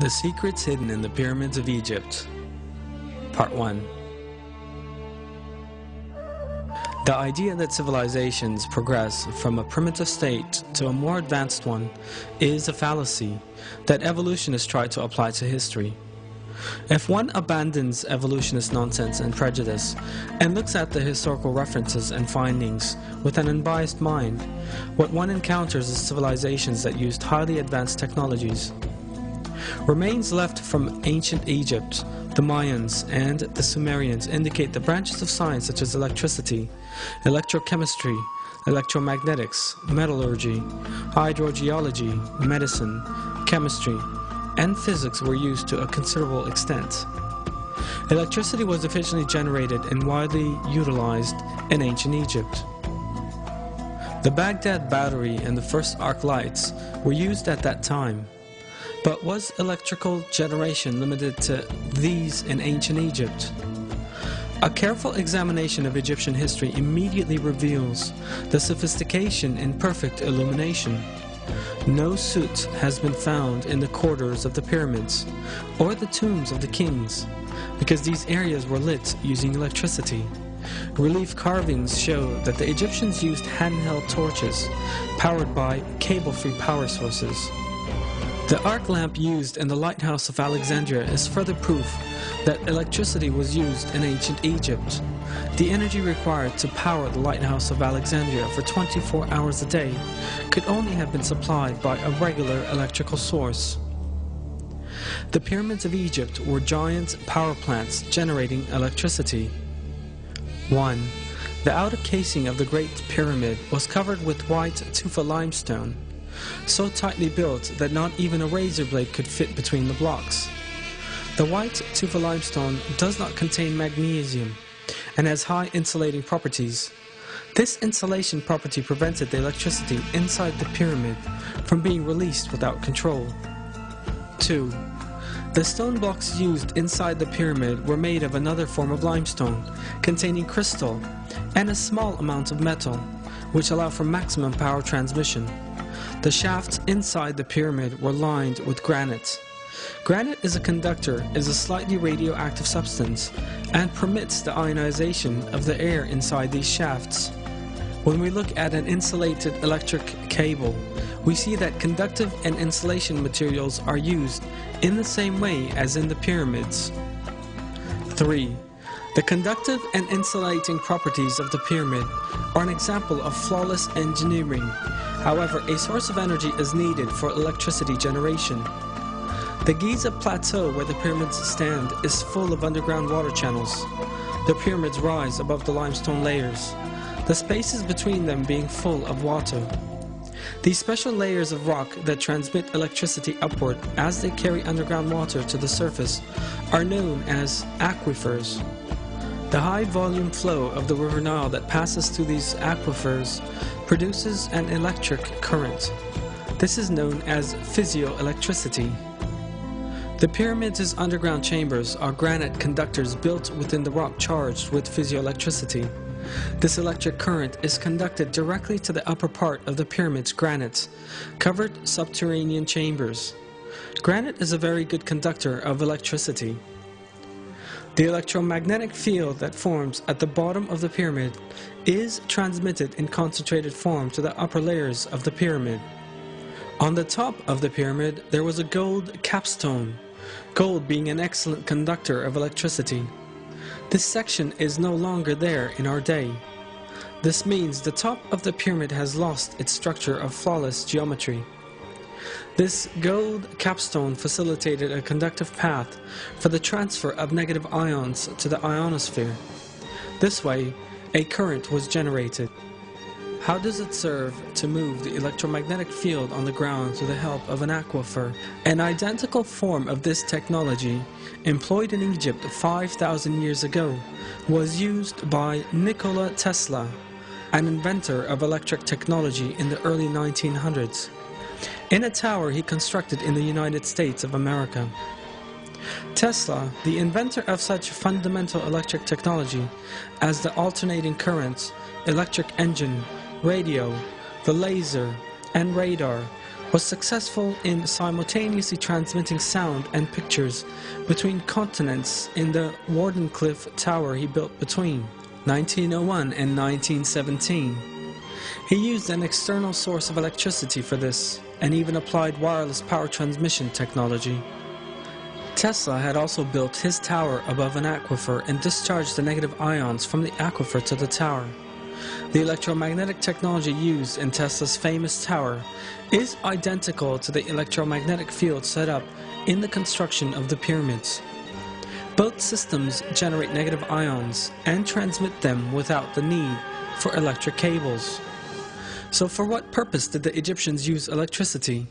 The Secrets Hidden in the Pyramids of Egypt. Part 1. The idea that civilizations progress from a primitive state to a more advanced one is a fallacy that evolutionists try to apply to history. If one abandons evolutionist nonsense and prejudice and looks at the historical references and findings with an unbiased mind, what one encounters is civilizations that used highly advanced technologies. Remains left from ancient Egypt, the Mayans, and the Sumerians indicate the branches of science such as electricity, electrochemistry, electromagnetics, metallurgy, hydrogeology, medicine, chemistry, and physics were used to a considerable extent. Electricity was efficiently generated and widely utilized in ancient Egypt. The Baghdad battery and the first arc lights were used at that time. But was electrical generation limited to these in ancient Egypt? A careful examination of Egyptian history immediately reveals the sophistication in perfect illumination. No soot has been found in the corridors of the pyramids or the tombs of the kings, because these areas were lit using electricity. Relief carvings show that the Egyptians used handheld torches powered by cable-free power sources. The arc lamp used in the lighthouse of Alexandria is further proof that electricity was used in ancient Egypt. The energy required to power the lighthouse of Alexandria for 24 hours a day could only have been supplied by a regular electrical source. The pyramids of Egypt were giant power plants generating electricity. 1. The outer casing of the Great Pyramid was covered with white tufa limestone, so tightly built that not even a razor blade could fit between the blocks. The white tufa limestone does not contain magnesium and has high insulating properties. This insulation property prevented the electricity inside the pyramid from being released without control. 2. The stone blocks used inside the pyramid were made of another form of limestone containing crystal and a small amount of metal, which allow for maximum power transmission. The shafts inside the pyramid were lined with granite. Granite is a slightly radioactive substance and permits the ionization of the air inside these shafts. When we look at an insulated electric cable, we see that conductive and insulation materials are used in the same way as in the pyramids. 3. The conductive and insulating properties of the pyramid are an example of flawless engineering. However, a source of energy is needed for electricity generation. The Giza Plateau where the pyramids stand is full of underground water channels. The pyramids rise above the limestone layers, the spaces between them being full of water. These special layers of rock that transmit electricity upward as they carry underground water to the surface are known as aquifers. The high volume flow of the River Nile that passes through these aquifers produces an electric current. This is known as physioelectricity. The pyramids' underground chambers are granite conductors built within the rock charged with physioelectricity. This electric current is conducted directly to the upper part of the pyramid's granite, covered subterranean chambers. Granite is a very good conductor of electricity. The electromagnetic field that forms at the bottom of the pyramid is transmitted in concentrated form to the upper layers of the pyramid. On the top of the pyramid there was a gold capstone, gold being an excellent conductor of electricity. This section is no longer there in our day. This means the top of the pyramid has lost its structure of flawless geometry. This gold capstone facilitated a conductive path for the transfer of negative ions to the ionosphere. This way, a current was generated. How does it serve to move the electromagnetic field on the ground through the help of an aquifer? An identical form of this technology, employed in Egypt 5,000 years ago, was used by Nikola Tesla, an inventor of electric technology in the early 1900s. In a tower he constructed in the United States of America. Tesla, the inventor of such fundamental electric technology as the alternating current, electric engine, radio, the laser, and radar, was successful in simultaneously transmitting sound and pictures between continents in the Wardenclyffe Tower he built between 1901 and 1917. He used an external source of electricity for this, and even applied wireless power transmission technology. Tesla had also built his tower above an aquifer and discharged the negative ions from the aquifer to the tower. The electromagnetic technology used in Tesla's famous tower is identical to the electromagnetic field set up in the construction of the pyramids. Both systems generate negative ions and transmit them without the need for electric cables. So for what purpose did the Egyptians use electricity?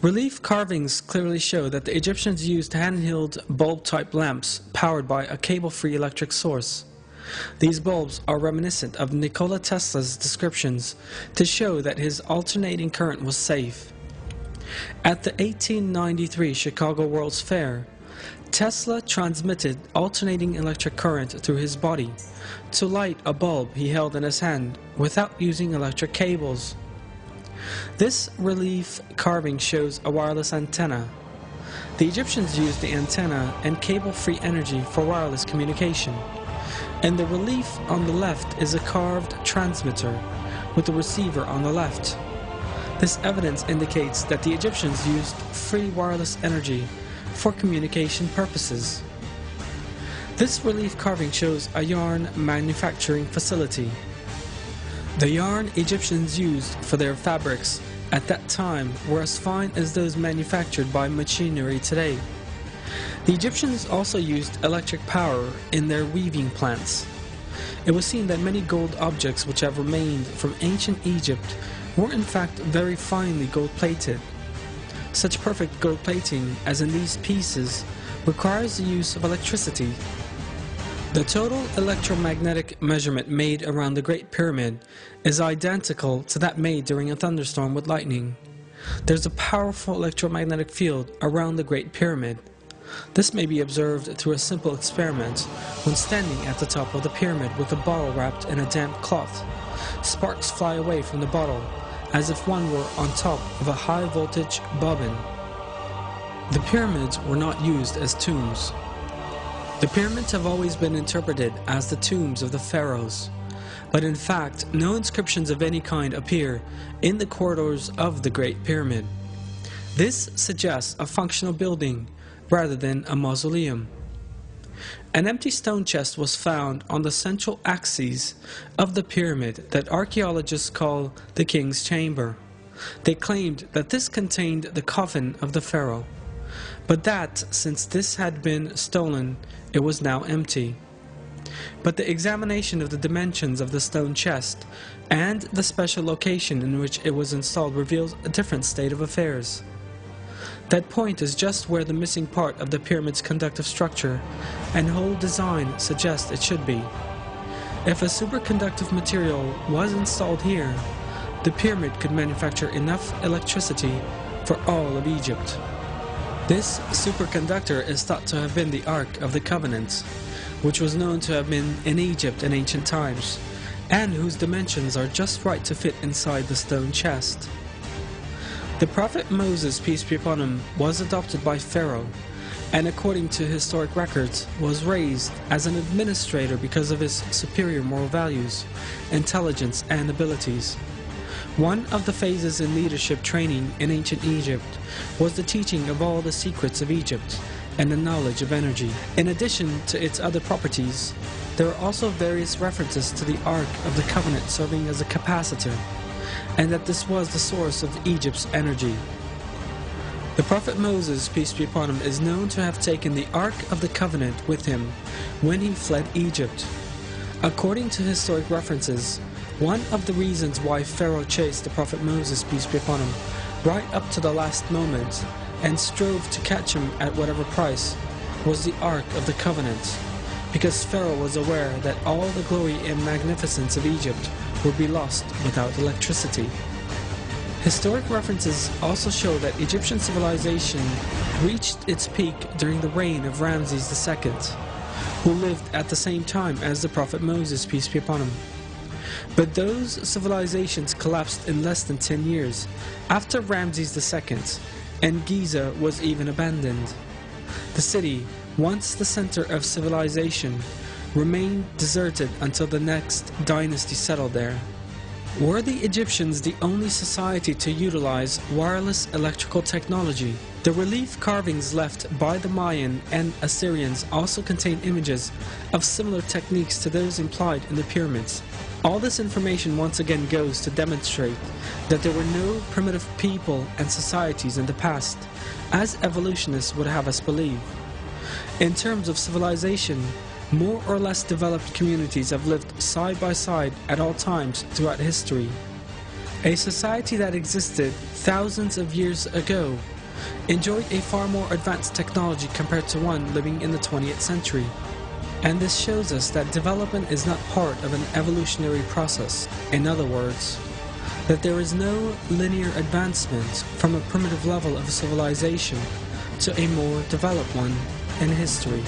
Relief carvings clearly show that the Egyptians used handheld bulb-type lamps powered by a cable-free electric source. These bulbs are reminiscent of Nikola Tesla's descriptions to show that his alternating current was safe. At the 1893 Chicago World's Fair, Tesla transmitted alternating electric current through his body to light a bulb he held in his hand without using electric cables. This relief carving shows a wireless antenna. The Egyptians used the antenna and cable-free energy for wireless communication. And the relief on the left is a carved transmitter with the receiver on the left. This evidence indicates that the Egyptians used free wireless energy for communication purposes. This relief carving shows a yarn manufacturing facility. The yarn Egyptians used for their fabrics at that time were as fine as those manufactured by machinery today. The Egyptians also used electric power in their weaving plants. It was seen that many gold objects which have remained from ancient Egypt were in fact very finely gold-plated. Such perfect gold plating as in these pieces requires the use of electricity. The total electromagnetic measurement made around the Great Pyramid is identical to that made during a thunderstorm with lightning. There's a powerful electromagnetic field around the Great Pyramid. This may be observed through a simple experiment when standing at the top of the pyramid with a bottle wrapped in a damp cloth. Sparks fly away from the bottle as if one were on top of a high-voltage bobbin. The pyramids were not used as tombs. The pyramids have always been interpreted as the tombs of the pharaohs, but in fact no inscriptions of any kind appear in the corridors of the Great Pyramid. This suggests a functional building rather than a mausoleum. An empty stone chest was found on the central axis of the pyramid that archaeologists call the King's Chamber. They claimed that this contained the coffin of the pharaoh, but that since this had been stolen, it was now empty. But the examination of the dimensions of the stone chest and the special location in which it was installed reveals a different state of affairs. That point is just where the missing part of the pyramid's conductive structure and whole design suggests it should be. If a superconductive material was installed here, the pyramid could manufacture enough electricity for all of Egypt. This superconductor is thought to have been the Ark of the Covenant, which was known to have been in Egypt in ancient times, and whose dimensions are just right to fit inside the stone chest. The prophet Moses, peace be upon him, was adopted by Pharaoh, and according to historic records, was raised as an administrator because of his superior moral values, intelligence, and abilities. One of the phases in leadership training in ancient Egypt was the teaching of all the secrets of Egypt and the knowledge of energy. In addition to its other properties, there are also various references to the Ark of the Covenant serving as a capacitor, and that this was the source of Egypt's energy. The prophet Moses, peace be upon him, is known to have taken the Ark of the Covenant with him when he fled Egypt. According to historic references, one of the reasons why Pharaoh chased the prophet Moses, peace be upon him, right up to the last moment and strove to catch him at whatever price was the Ark of the Covenant, because Pharaoh was aware that all the glory and magnificence of Egypt would be lost without electricity. Historic references also show that Egyptian civilization reached its peak during the reign of Ramses II, who lived at the same time as the prophet Moses, peace be upon him. But those civilizations collapsed in less than 10 years, after Ramses II, and Giza was even abandoned. The city, once the center of civilization, remained deserted until the next dynasty settled there. Were the Egyptians the only society to utilize wireless electrical technology? The relief carvings left by the Mayan and Assyrians also contain images of similar techniques to those implied in the pyramids. All this information once again goes to demonstrate that there were no primitive people and societies in the past, as evolutionists would have us believe. In terms of civilization, more or less developed communities have lived side by side at all times throughout history. A society that existed thousands of years ago enjoyed a far more advanced technology compared to one living in the 20th century. And this shows us that development is not part of an evolutionary process. In other words, that there is no linear advancement from a primitive level of civilization to a more developed one in history.